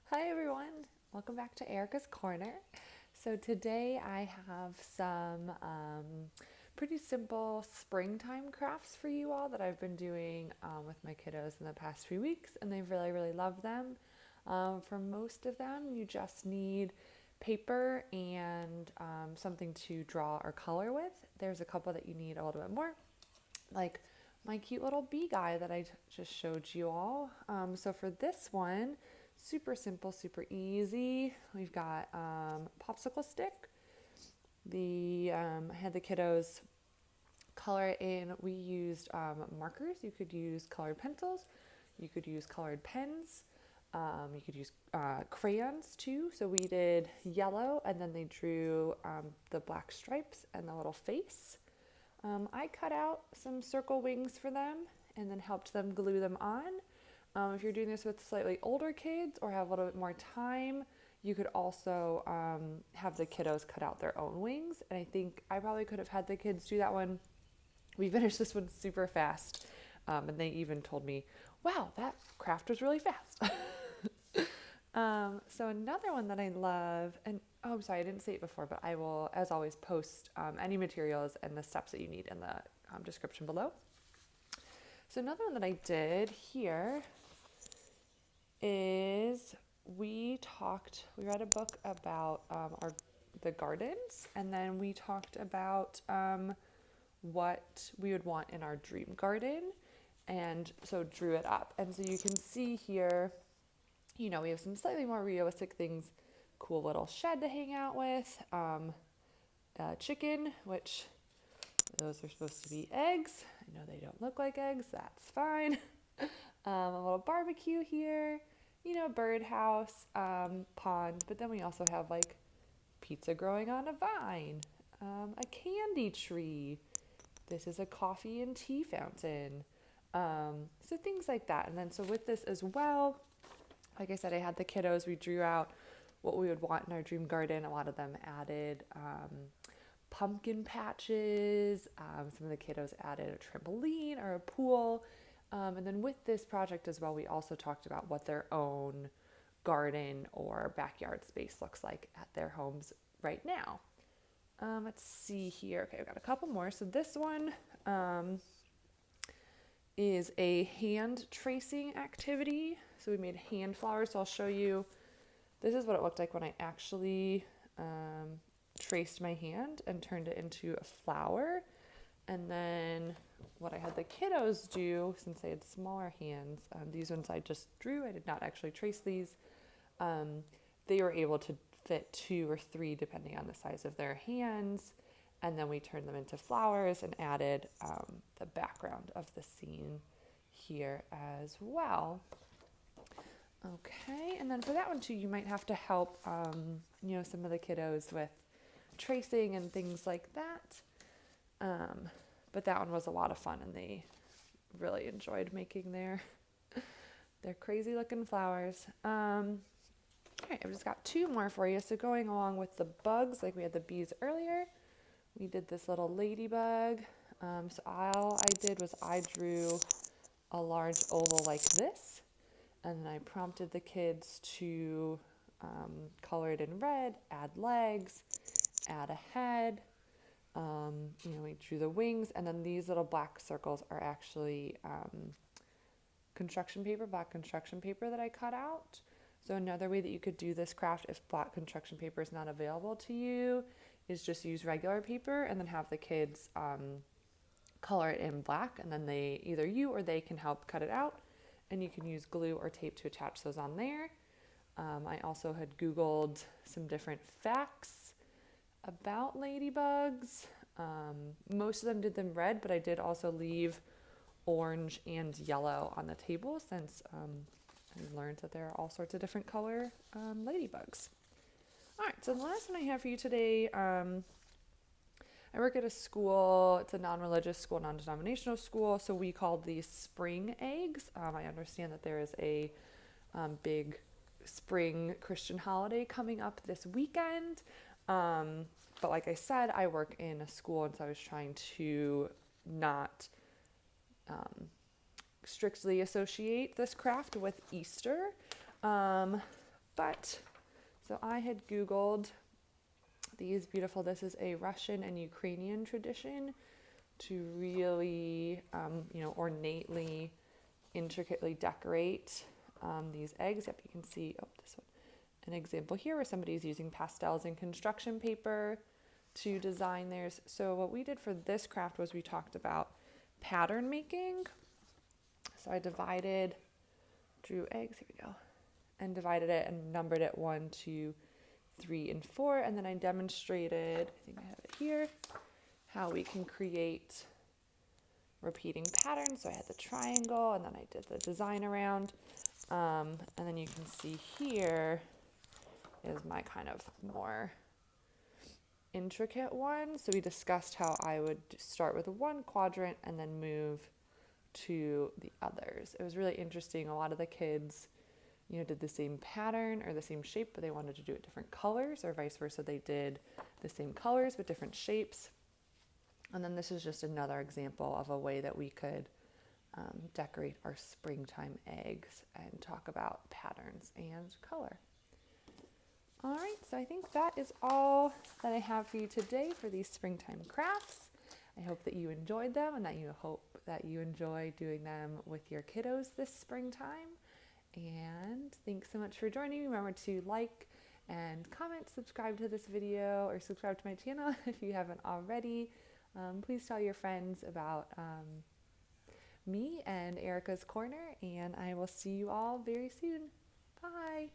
Hi everyone, welcome back to Erika's Corner. So today I have some pretty simple springtime crafts for you all that I've been doing with my kiddos in the past few weeks, and they've really loved them. For most of them, you just need paper and something to draw or color with. There's a couple that you need a little bit more, like my cute little bee guy that I just showed you all. So for this one, super simple, super easy. We've got popsicle stick. I had the kiddos color it in. We used markers. You could use colored pencils. You could use colored pens. You could use crayons too. So we did yellow, and then they drew the black stripes and the little face. I cut out some circle wings for them and then helped them glue them on. If you're doing this with slightly older kids or have a little bit more time, you could also have the kiddos cut out their own wings. And I think I probably could have had the kids do that one. We finished this one super fast. And they even told me, wow, that craft was really fast. So another one that I love, and oh, I'm sorry, I didn't say it before, but I will, as always, post any materials and the steps that you need in the description below. So another one that I did here is we read a book about the gardens, and then we talked about what we would want in our dream garden, and so drew it up. And so you can see here, we have some slightly more realistic things, cool little shed to hang out with, chicken, which those are supposed to be eggs. I know they don't look like eggs, that's fine. A little barbecue here, birdhouse, pond, but then we also have like pizza growing on a vine, a candy tree. This is a coffee and tea fountain. So things like that. And then so with this as well, like I said, I had the kiddos, we drew out what we would want in our dream garden. A lot of them added pumpkin patches. Some of the kiddos added a trampoline or a pool. And then with this project as well, we also talked about what their own garden or backyard space looks like at their homes right now. Let's see here. Okay, I've got a couple more. So this one is a hand tracing activity. So we made hand flowers. So I'll show you. This is what it looked like when I actually traced my hand and turned it into a flower. And then what I had the kiddos do, since they had smaller hands, these ones I just drew. I did not actually trace these. They were able to fit 2 or 3 depending on the size of their hands. And then we turned them into flowers and added the background of the scene here as well. Okay, and then for that one too, you might have to help, some of the kiddos with tracing and things like that. But that one was a lot of fun, and they really enjoyed making their crazy looking flowers. All right, I've just got 2 more for you. So going along with the bugs, like we had the bees earlier, we did this little ladybug. So all I did was I drew a large oval like this, and then I prompted the kids to color it in red, add legs, add a head. We drew the wings, and then these little black circles are actually black construction paper that I cut out. So another way that you could do this craft if black construction paper is not available to you is just use regular paper and then have the kids color it in black, and then either you or they can help cut it out, and you can use glue or tape to attach those on there. I also had Googled some different facts about ladybugs. Most of them did them red, but I did also leave orange and yellow on the table since I learned that there are all sorts of different color ladybugs. All right, so the last one I have for you today, I work at a school. It's a non-religious school, non-denominational school, so we called these spring eggs. I understand that there is a big spring Christian holiday coming up this weekend. But like I said, I work in a school, and so I was trying to not strictly associate this craft with Easter. But, so I had Googled these beautiful, this is a Russian and Ukrainian tradition to really, ornately, intricately decorate these eggs. Yep, you can see, this one, an example here where somebody's using pastels and construction paper to design theirs. So what we did for this craft was we talked about pattern making. So I drew eggs, here we go, and divided it and numbered it 1, 2, 3, and 4. And then I demonstrated, I think I have it here, how we can create repeating patterns. So I had the triangle and then I did the design around. And then you can see here is my kind of more intricate one. So we discussed how I would start with one quadrant and then move to the others. It was really interesting. A lot of the kids, did the same pattern or the same shape, but they wanted to do it different colors, or vice versa. They did the same colors but different shapes. And then this is just another example of a way that we could decorate our springtime eggs and talk about patterns and color. All right, so I think that is all that I have for you today for these springtime crafts. I hope that you enjoyed them and that you enjoy doing them with your kiddos this springtime. And thanks so much for joining me. Remember to like and comment, subscribe to this video, or subscribe to my channel if you haven't already. Please tell your friends about me and Erika's Corner, and I will see you all very soon. Bye.